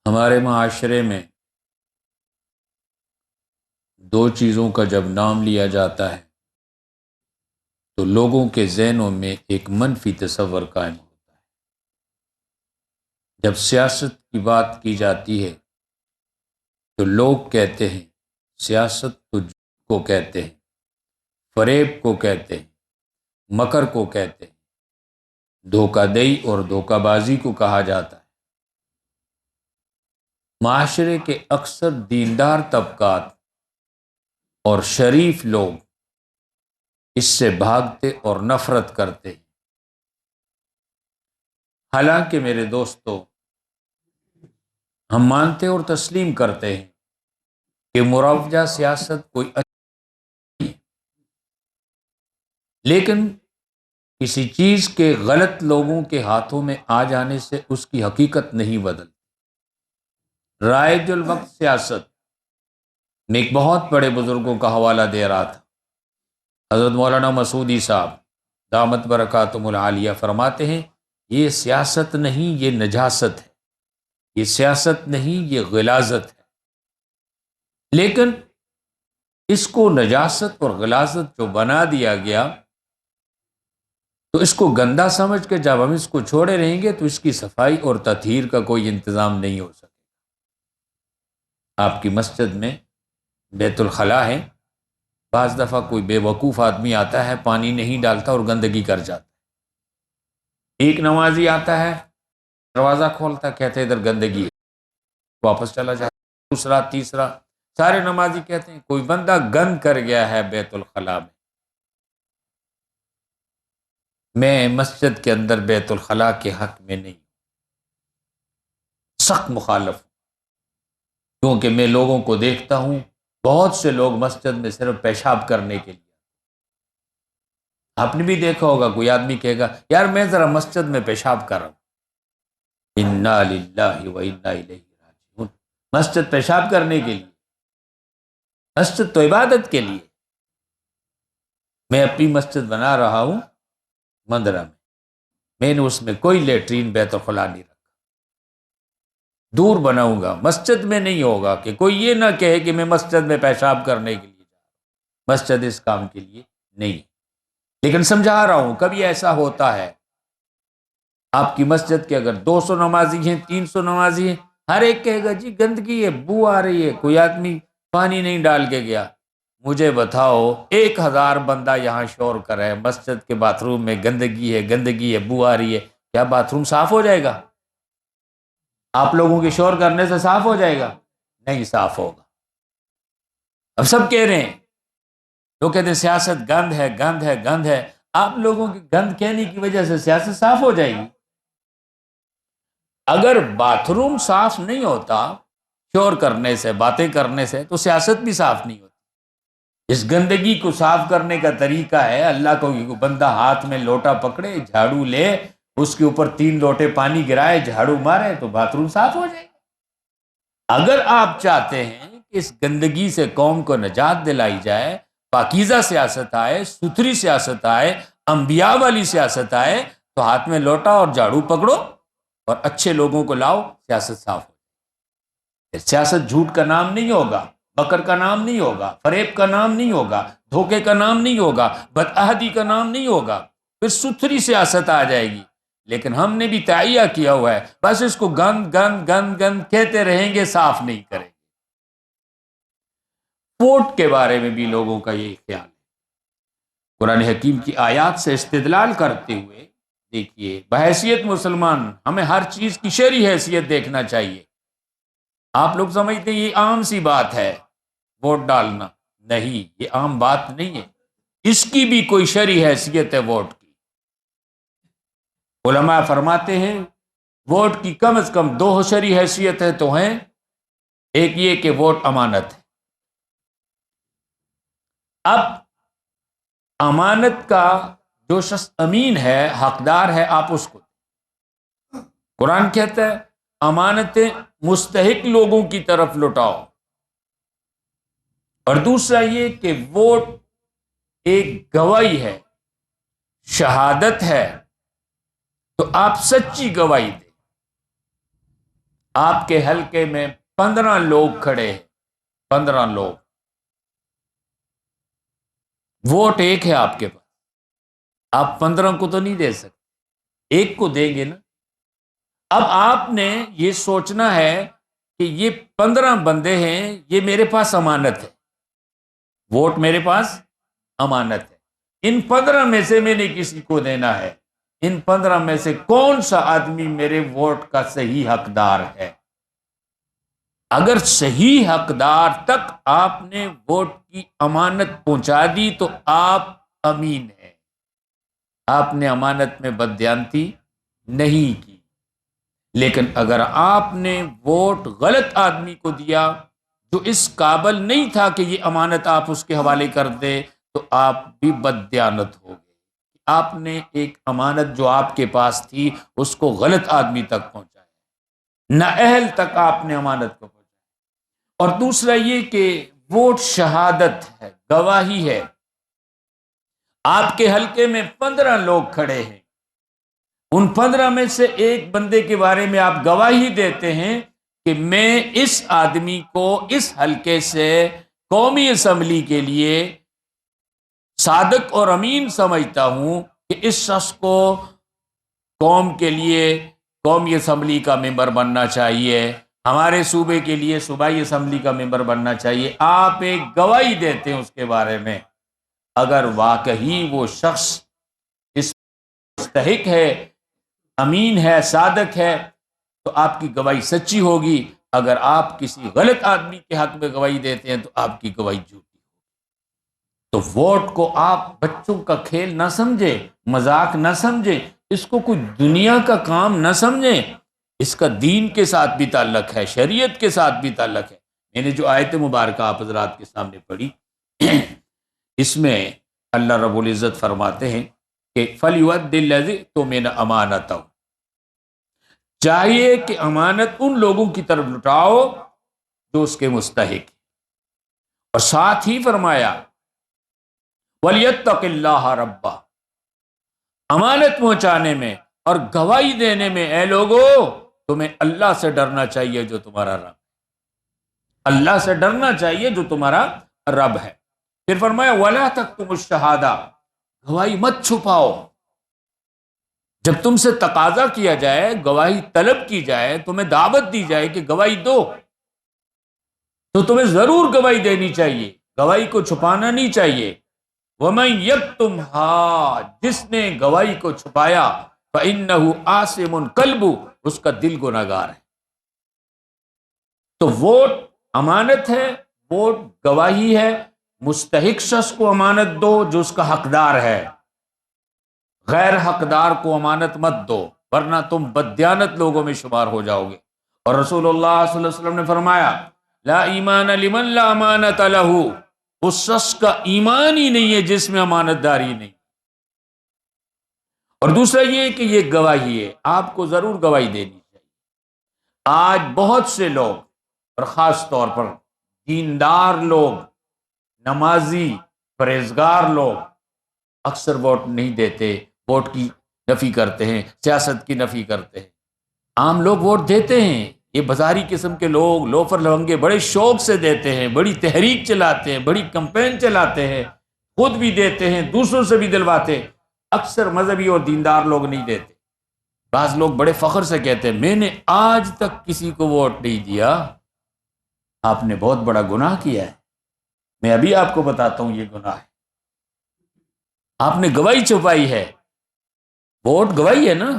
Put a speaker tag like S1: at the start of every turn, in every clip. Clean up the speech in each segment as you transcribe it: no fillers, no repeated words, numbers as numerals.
S1: ہمارے معاشرے میں دو چیزوں کا جب نام لیا جاتا ہے تو لوگوں کے ذہنوں میں ایک منفی تصور قائم ہوتا ہے۔ جب سیاست کی بات کی جاتی ہے تو لوگ کہتے ہیں سیاست تو جھوٹ کو کہتے ہیں، فریب کو کہتے ہیں، مکر کو کہتے ہیں، دھوکہ دہی اور دھوکہ بازی کو کہا جاتا ہے۔ معاشرے کے اکثر دیندار طبقات اور شریف لوگ اس سے بھاگتے اور نفرت کرتے ہیں۔ حالانکہ میرے دوستو، ہم مانتے اور تسلیم کرتے ہیں کہ مروجہ سیاست کوئی اچھی ہے، لیکن کسی چیز کے غلط لوگوں کے ہاتھوں میں آ جانے سے اس کی حقیقت نہیں بدلتی۔ رائج الوقت سیاست میں ایک بہت بڑے بزرگوں کا حوالہ دے رہا تھا۔ حضرت مولانا مسعودی صاحب دامت برکاتہم العالیہ فرماتے ہیں یہ سیاست نہیں، یہ نجاست ہے، یہ سیاست نہیں، یہ غلاظت ہے۔ لیکن اس کو نجاست اور غلاظت جو بنا دیا گیا تو اس کو گندا سمجھ کے جب ہم اس کو چھوڑے رہیں گے تو اس کی صفائی اور تطہیر کا کوئی انتظام نہیں ہو سکے۔ آپ کی مسجد میں بیت الخلاء ہے، بعض دفعہ کوئی بے وقوف آدمی آتا ہے، پانی نہیں ڈالتا اور گندگی کر جاتا ہے۔ ایک نمازی آتا ہے، دروازہ کھولتا، کہتے ادھر گندگی ہے، واپس چلا جاتا ہے۔ دوسرا، تیسرا، سارے نمازی کہتے ہیں کوئی بندہ گند کر گیا ہے بیت الخلاء میں۔ میں مسجد کے اندر بیت الخلاء کے حق میں نہیں، سخت مخالف ہوں، کیونکہ میں لوگوں کو دیکھتا ہوں بہت سے لوگ مسجد میں صرف پیشاب کرنے کے لیے۔ آپ نے بھی دیکھا ہوگا کوئی آدمی کہے گا یار میں ذرا مسجد میں پیشاب کر رہا ہوں، انا للہ و انا الیہ راجعون۔ مسجد پیشاب کرنے کے لیے؟ مسجد تو عبادت کے لیے۔ میں اپنی مسجد بنا رہا ہوں مندرہ میں نے اس میں کوئی لیٹرین بیت الخلاء نہیں رکھا، دور بناؤں گا، مسجد میں نہیں ہوگا کہ کوئی یہ نہ کہے کہ میں مسجد میں پیشاب کرنے کے لیے جا رہا ہوں۔ مسجد اس کام کے لیے نہیں، لیکن سمجھا رہا ہوں کبھی ایسا ہوتا ہے آپ کی مسجد کے اگر 200 نمازی ہیں، 300 نمازی ہیں، ہر ایک کہے گا جی گندگی ہے، بو آ رہی ہے، کوئی آدمی پانی نہیں ڈال کے گیا۔ مجھے بتاؤ 1000 بندہ یہاں شور کر رہا ہے، مسجد کے باتھ روم میں گندگی ہے، گندگی ہے، بو آ رہی ہے، کیا باتھ روم صاف ہو جائے گا؟ آپ لوگوں کے شور کرنے سے صاف ہو جائے گا؟ نہیں صاف ہوگا۔ اب سب کہہ رہے ہیں، لوگ کہتے ہیں سیاست گند ہے، گند ہے، گند ہے۔ آپ لوگوں کی گند کہنے کی وجہ سے سیاست صاف ہو جائے گی؟ اگر باتھ روم صاف نہیں ہوتا شور کرنے سے، باتیں کرنے سے، تو سیاست بھی صاف نہیں ہوتی۔ اس گندگی کو صاف کرنے کا طریقہ ہے اللہ کو بندہ ہاتھ میں لوٹا پکڑے، جھاڑو لے، اس کے اوپر 3 لوٹے پانی گرائے، جھاڑو مارے تو باتھ روم صاف ہو جائے۔ اگر آپ چاہتے ہیں کہ اس گندگی سے قوم کو نجات دلائی جائے، پاکیزہ سیاست آئے، ستھری سیاست آئے، انبیاء والی سیاست آئے، تو ہاتھ میں لوٹا اور جھاڑو پکڑو اور اچھے لوگوں کو لاؤ، سیاست صاف ہو۔ سیاست جھوٹ کا نام نہیں ہوگا، مکر کا نام نہیں ہوگا، فریب کا نام نہیں ہوگا، دھوکے کا نام نہیں ہوگا، بدعہدی کا نام نہیں ہوگا، پھر ستھری سیاست آ جائے گی۔ لیکن ہم نے بھی تائیہ کیا ہوا ہے، بس اس کو گند گند گند گند کہتے رہیں گے، صاف نہیں کریں گے۔ ووٹ کے بارے میں بھی لوگوں کا یہی خیال ہے۔ قرآن حکیم کی آیات سے استدلال کرتے ہوئے دیکھیے، بحیثیت مسلمان ہمیں ہر چیز کی شرعی حیثیت دیکھنا چاہیے۔ آپ لوگ سمجھتے ہیں یہ عام سی بات ہے ووٹ ڈالنا، نہیں، یہ عام بات نہیں ہے، اس کی بھی کوئی شرعی حیثیت ہے ووٹ کی۔ علماء فرماتے ہیں ووٹ کی کم از کم 2 شرعی حیثیتیں تو ہیں۔ ایک یہ کہ ووٹ امانت ہے۔ اب امانت کا جو شخص امین ہے، حقدار ہے، آپ اس کو، قرآن کہتا ہے امانتیں مستحق لوگوں کی طرف لوٹاؤ۔ اور دوسرا یہ کہ ووٹ ایک گواہی ہے، شہادت ہے، تو آپ سچی گواہی دیں۔ آپ کے حلقے میں 15 لوگ کھڑے ہیں، 15 لوگ، ووٹ ایک ہے آپ کے پاس، آپ 15 کو تو نہیں دے سکتے، ایک کو دیں گے نا۔ اب آپ نے یہ سوچنا ہے کہ یہ 15 بندے ہیں، یہ میرے پاس امانت ہے، ووٹ میرے پاس امانت ہے، ان 15 میں سے میں نے کسی کو دینا ہے، ان 15 میں سے کون سا آدمی میرے ووٹ کا صحیح حقدار ہے؟ اگر صحیح حقدار تک آپ نے ووٹ کی امانت پہنچا دی تو آپ امین ہیں، آپ نے امانت میں بددیانتی نہیں کی۔ لیکن اگر آپ نے ووٹ غلط آدمی کو دیا جو اس قابل نہیں تھا کہ یہ امانت آپ اس کے حوالے کر دے، تو آپ بھی بددیانت ہو گئے۔ آپ نے ایک امانت جو آپ کے پاس تھی اس کو غلط آدمی تک پہنچایا، نااہل تک آپ نے امانت کو پہنچایا۔ اور دوسرا یہ کہ ووٹ شہادت ہے، گواہی ہے۔ آپ کے حلقے میں 15 لوگ کھڑے ہیں، ان 15 میں سے ایک بندے کے بارے میں آپ گواہی دیتے ہیں کہ میں اس آدمی کو اس حلقے سے قومی اسمبلی کے لیے صادق اور امین سمجھتا ہوں کہ اس شخص کو قوم کے لیے قومی اسمبلی کا ممبر بننا چاہیے، ہمارے صوبے کے لیے صوبائی اسمبلی کا ممبر بننا چاہیے۔ آپ ایک گواہی دیتے ہیں اس کے بارے میں، اگر واقعی وہ شخص اس مستحق ہے، امین ہے، صادق ہے، تو آپ کی گواہی سچی ہوگی۔ اگر آپ کسی غلط آدمی کے حق میں گواہی دیتے ہیں تو آپ کی گواہی جھوٹی ہوگی۔ تو ووٹ کو آپ بچوں کا کھیل نہ سمجھیں، مذاق نہ سمجھیں، اس کو کوئی دنیا کا کام نہ سمجھیں، اس کا دین کے ساتھ بھی تعلق ہے، شریعت کے ساتھ بھی تعلق ہے۔ میں نے جو آیت مبارکہ آپ حضرات کے سامنے پڑھی، اس میں اللہ رب العزت فرماتے ہیں کہ فَلْيُؤَدِّ الَّذِي اؤْتُمِنَ أَمَانَتَهُ، چاہیے کہ امانت ان لوگوں کی طرف لٹاؤ جو اس کے مستحق ہیں، اور ساتھ ہی فرمایا وَلْيَتَّقِ اللَّهَ رَبَّهُ، امانت پہنچانے میں اور گواہی دینے میں اے لوگو تمہیں اللہ سے ڈرنا چاہیے جو تمہارا رب، اللہ سے ڈرنا چاہیے جو تمہارا رب ہے۔ پھر فرمایا وَلَا تَكْتُمُوا الشَّهَادَةَ، گواہی مت چھپاؤ۔ جب تم سے تقاضا کیا جائے، گواہی طلب کی جائے، تمہیں دعوت دی جائے کہ گواہی دو، تو تمہیں ضرور گواہی دینی چاہیے، گواہی کو چھپانا نہیں چاہیے۔ وَمَن يَكْتُمْهَا، جس نے گواہی کو چھپایا فَإِنَّهُ آثِمٌ قَلْبُهُ، اس کا دل گناہگار ہے۔ تو ووٹ امانت ہے، ووٹ گواہی ہے، مستحق شخص کو امانت دو جو اس کا حقدار ہے، غیر حقدار کو امانت مت دو، ورنہ تم بددیانت لوگوں میں شمار ہو جاؤ گے۔ اور رسول اللہ صلی اللہ علیہ وسلم نے فرمایا لا ایمان لمن لا امانت لہ، اس شخص کا ایمان ہی نہیں ہے جس میں امانت داری نہیں۔ اور دوسرا یہ کہ یہ گواہی ہے، آپ کو ضرور گواہی دینی چاہیے۔ آج بہت سے لوگ، اور خاص طور پر دیندار لوگ، نمازی، پرہیزگار لوگ اکثر ووٹ نہیں دیتے، ووٹ کی نفی کرتے ہیں، سیاست کی نفی کرتے ہیں۔ عام لوگ ووٹ دیتے ہیں، یہ بازاری قسم کے لوگ، لوفر لونگے بڑے شوق سے دیتے ہیں، بڑی تحریک چلاتے ہیں، بڑی کمپین چلاتے ہیں، خود بھی دیتے ہیں، دوسروں سے بھی دلواتے ہیں۔ اکثر مذہبی اور دیندار لوگ نہیں دیتے۔ بعض لوگ بڑے فخر سے کہتے ہیں میں نے آج تک کسی کو ووٹ نہیں دیا۔ آپ نے بہت بڑا گناہ کیا ہے، میں ابھی آپ کو بتاتا ہوں یہ گناہ ہے۔ آپ نے گواہی چھپائی ہے، ووٹ گواہی ہے نا،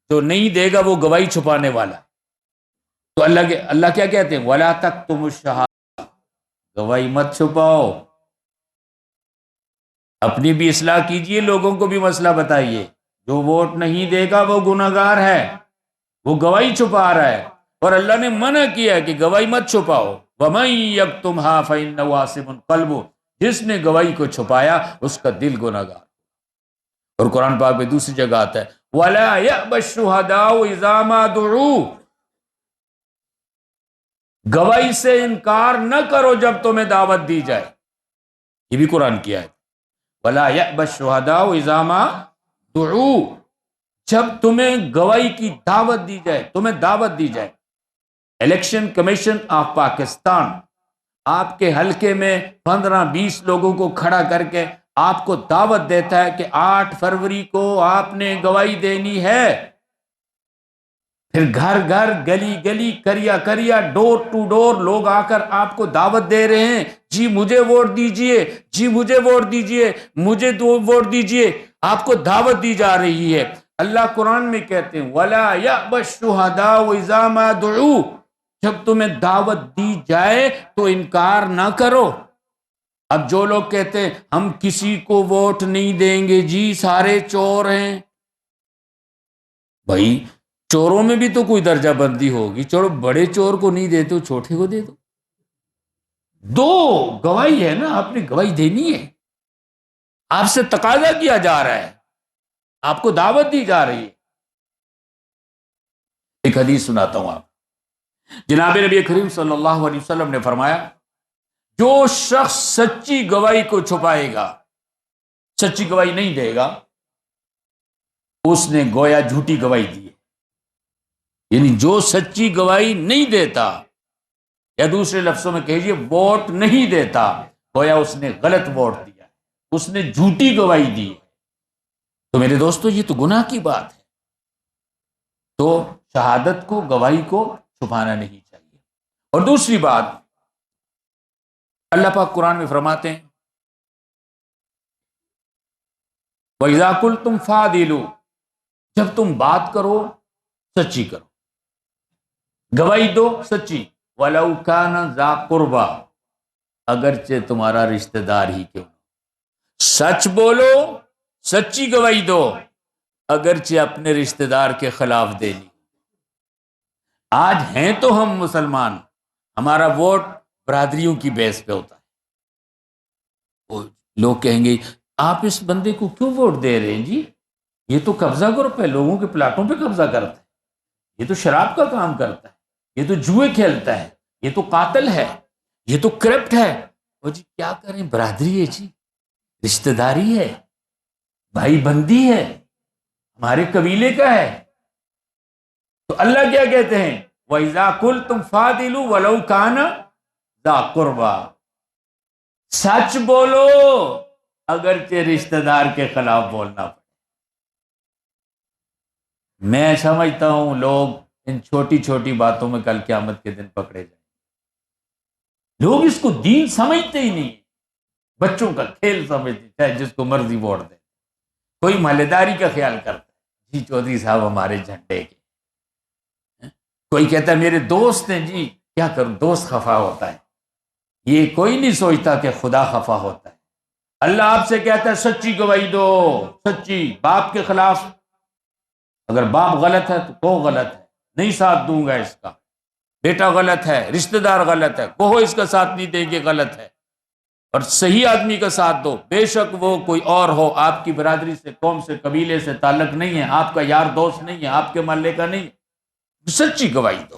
S1: جو نہیں دے گا وہ گواہی چھپانے والا۔ تو اللہ کیا کہتے ہیں وَلَا تَكْتُمُوا الشَّهَادَةَ، گواہی مت چھپاؤ، اپنی بھی اصلاح کیجئے، لوگوں کو بھی مسئلہ بتائیے۔ جو ووٹ نہیں دے گا وہ گناہگار ہے، وہ گواہی چھپا رہا ہے، اور اللہ نے منع کیا ہے کہ گواہی مت چھپاؤ۔ وَمَن يَكْتُمْهَا فَإِنَّهُ آثِمٌ قَلْبُهُ، جس نے گواہی کو چھپایا اس کا دل گناہگار۔ اور قرآن پاک میں دوسری جگہ آتا ہے وَلَا يَأْبَ الشُّهَدَاءُ إِذَا مَا دُعُوا، گواہی سے انکار نہ کرو جب تمہیں دعوت دی جائے، یہ بھی قرآن کی آیت۔ وَلَا يَأْبَ الشُّهَدَاءُ إِذَا مَا دُعُوا، جب تمہیں گواہی کی دعوت دی جائے، تمہیں دعوت دی جائے، الیکشن کمیشن آف پاکستان آپ کے حلقے میں 15-20 لوگوں کو کھڑا کر کے آپ کو دعوت دیتا ہے کہ 8 فروری کو آپ نے گواہی دینی ہے، پھر گھر گھر گلی گلی کریا کریا ڈور ٹو ڈور لوگ آ کر آپ کو دعوت دے رہے ہیں، جی مجھے ووٹ دیجئے، جی مجھے ووٹ دیجئے، مجھے ووٹ دیجئے، آپ کو دعوت دی جا رہی ہے۔ اللہ قرآن میں کہتے ہیں وَلَا يَأْبَ الشُّهَدَاءُ إِذَا مَا دُعُوا، جب تمہیں دعوت دی جائے تو انکار نہ کرو۔ اب جو لوگ کہتے ہیں ہم کسی کو ووٹ نہیں دیں گے جی سارے چور ہیں، بھائی چوروں میں بھی تو کوئی درجہ بندی ہوگی، چلو بڑے چور کو نہیں دیتے چھوٹے کو دے دو، دو گواہی ہے نا، آپ نے گواہی دینی ہے، آپ سے تقاضا کیا جا رہا ہے، آپ کو دعوت دی جا رہی ہے۔ ایک حدیث سناتا ہوں آپ، جناب نبی کریم صلی اللہ علیہ وسلم نے فرمایا جو شخص سچی گواہی کو چھپائے گا، سچی گواہی نہیں دے گا، اس نے گویا جھوٹی گواہی دی ہے، یعنی جو سچی گواہی نہیں دیتا، یا دوسرے لفظوں میں کہیے ووٹ نہیں دیتا، گویا اس نے غلط ووٹ دیا، اس نے جھوٹی گواہی دی۔ تو میرے دوستو یہ تو گناہ کی بات ہے، تو شہادت کو، گواہی کو چھپانا نہیں چاہیے۔ اور دوسری بات اللہ پاک قرآن میں فرماتے ہیں وَإِذَا قُلْتُمْ فَعْدِلُوا، جب تم بات کرو سچی کرو، گواہی دو سچی، وَلَوْ كَانَ ذَا قُرْبَى، اگرچہ تمہارا رشتہ دار ہی کیوں، سچ بولو سچی گواہی دو اگرچہ اپنے رشتہ دار کے خلاف دینی۔ آج ہیں تو ہم مسلمان، ہمارا ووٹ برادریوں کی بیس پہ ہوتا ہے، لوگ کہیں گے آپ اس بندے کو کیوں ووٹ دے رہے ہیں جی، یہ تو قبضہ گروپ ہے، لوگوں کے پلاٹوں پہ قبضہ کرتا ہے، یہ تو شراب کا کام کرتا ہے، یہ تو جوئے کھیلتا ہے، یہ تو قاتل ہے، یہ تو کرپٹ ہے۔ وہ جی کیا کریں، برادری ہے جی، رشتہ داری ہے، بھائی بندی ہے، ہمارے قبیلے کا ہے۔ تو اللہ کیا کہتے ہیں وَإِذَا قُلْتُمْ فَعْدِلُوا وَلَوْ كَانَ ذَا قُرْبَى، سچ بولو اگرچہ رشتہ دار کے خلاف بولنا پڑے۔ میں سمجھتا ہوں لوگ ان چھوٹی چھوٹی باتوں میں کل قیامت کے دن پکڑے جائیں، لوگ اس کو دین سمجھتے ہی نہیں، بچوں کا کھیل سمجھتے، چاہے جس کو مرضی ووٹ دے، کوئی محلے داری کا خیال کرتا ہے، جی چودھری صاحب ہمارے جھنڈے کے، کوئی کہتا ہے میرے دوست ہیں، جی کیا کروں دوست خفا ہوتا ہے، یہ کوئی نہیں سوچتا کہ خدا خفا ہوتا ہے۔ اللہ آپ سے کہتا ہے سچی گواہی دو، سچی، باپ کے خلاف اگر باپ غلط ہے تو وہ غلط ہے، نہیں ساتھ دوں گا اس کا، بیٹا غلط ہے، رشتہ دار غلط ہے، وہ اس کا ساتھ نہیں دیں گے، غلط ہے، اور صحیح آدمی کا ساتھ دو، بے شک وہ کوئی اور ہو، آپ کی برادری سے، قوم سے، قبیلے سے تعلق نہیں ہے، آپ کا یار دوست نہیں ہے، آپ کے محلے کا نہیں ہے، سچی گواہی دو۔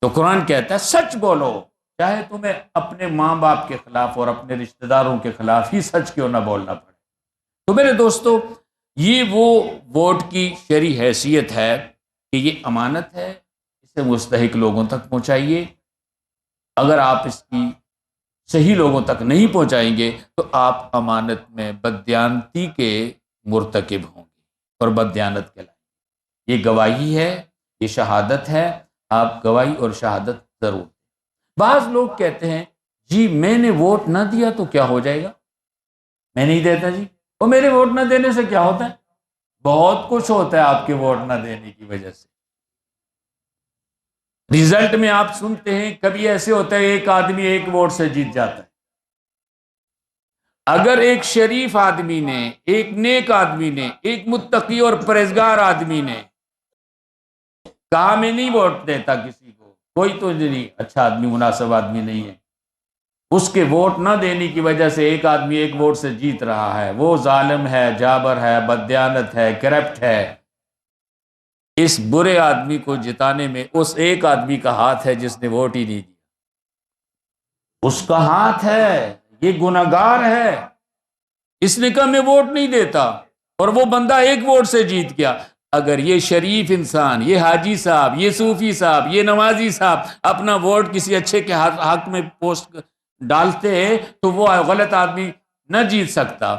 S1: تو قرآن کہتا ہے سچ بولو، چاہے تمہیں اپنے ماں باپ کے خلاف اور اپنے رشتہ داروں کے خلاف ہی سچ کیوں نہ بولنا پڑے۔ تو میرے دوستو یہ وہ ووٹ کی شرعی حیثیت ہے کہ یہ امانت ہے، اسے مستحق لوگوں تک پہنچائیے، اگر آپ اس کی صحیح لوگوں تک نہیں پہنچائیں گے تو آپ امانت میں بددیانتی کے مرتکب ہوں گے اور بددیانت کہلائیں۔ یہ گواہی ہے، یہ شہادت ہے، آپ گواہی اور شہادت ضرور دیں۔ بعض لوگ کہتے ہیں جی میں نے ووٹ نہ دیا تو کیا ہو جائے گا، میں نہیں دیتا جی، اور میرے ووٹ نہ دینے سے کیا ہوتا ہے، بہت کچھ ہوتا ہے آپ کے ووٹ نہ دینے کی وجہ سے۔ رزلٹ میں آپ سنتے ہیں کبھی ایسے ہوتا ہے ایک آدمی ایک ووٹ سے جیت جاتا ہے۔ اگر ایک شریف آدمی نے، ایک نیک آدمی نے، ایک متقی اور پرہیزگار آدمی نے کہا میں نہیں ووٹ دیتا کسی کو، کوئی تو نہیں اچھا آدمی، مناسب آدمی نہیں ہے، اس کے ووٹ نہ دینے کی وجہ سے ایک آدمی ایک ووٹ سے جیت رہا ہے، وہ ظالم ہے، جابر ہے، بددیانت ہے، کرپٹ ہے، اس برے آدمی کو جتانے میں اس ایک آدمی کا ہاتھ ہے جس نے ووٹ ہی نہیں دیا، اس کا ہاتھ ہے، یہ گنہگار ہے، اس نے کہا میں ووٹ نہیں دیتا اور وہ بندہ ایک ووٹ سے جیت گیا۔ اگر یہ شریف انسان، یہ حاجی صاحب، یہ صوفی صاحب، یہ نمازی صاحب اپنا ووٹ کسی اچھے کے حق میں پوسٹ ڈالتے تو وہ غلط آدمی نہ جیت سکتا،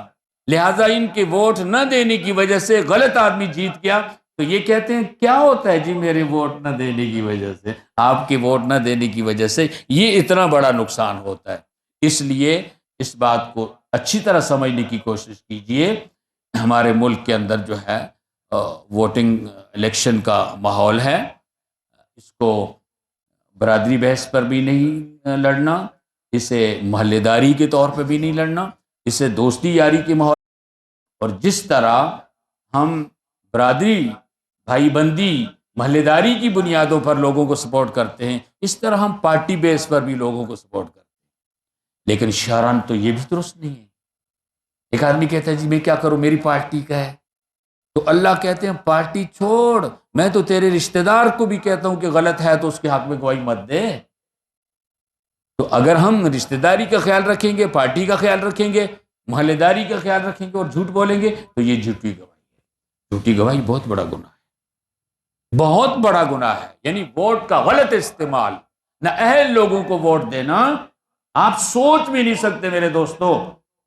S1: لہٰذا ان کے ووٹ نہ دینے کی وجہ سے غلط آدمی جیت گیا، تو یہ کہتے ہیں کیا ہوتا ہے جی میرے ووٹ نہ دینے کی وجہ سے، آپ کے ووٹ نہ دینے کی وجہ سے یہ اتنا بڑا نقصان ہوتا ہے۔ اس لیے اس بات کو اچھی طرح سمجھنے کی کوشش کیجئے۔ ہمارے ملک کے اندر جو ہے ووٹنگ الیکشن کا ماحول ہے، اس کو برادری بحث پر بھی نہیں لڑنا، اسے محلے داری کے طور پہ بھی نہیں لڑنا، اسے دوستی یاری کے ماحول، اور جس طرح ہم برادری، بھائی بندی، محلے داری کی بنیادوں پر لوگوں کو سپورٹ کرتے ہیں، اس طرح ہم پارٹی بیس پر بھی لوگوں کو سپورٹ کرتے ہیں، لیکن شرعاً تو یہ بھی درست نہیں ہے۔ ایک آدمی کہتا ہے جی میں کیا کروں، میری پارٹی کا ہے، تو اللہ کہتے ہیں پارٹی چھوڑ، میں تو تیرے رشتہ دار کو بھی کہتا ہوں کہ غلط ہے تو اس کے حق میں گواہی مت دے۔ تو اگر ہم رشتہ داری کا خیال رکھیں گے، پارٹی کا خیال رکھیں گے، محلے داری کا خیال رکھیں گے اور جھوٹ بولیں گے تو یہ جھوٹی گواہی ہے۔ جھوٹی گواہی بہت بڑا گناہ ہے، بہت بڑا گناہ ہے، یعنی ووٹ کا غلط استعمال، نہ اہل لوگوں کو ووٹ دینا۔ آپ سوچ بھی نہیں سکتے میرے دوستو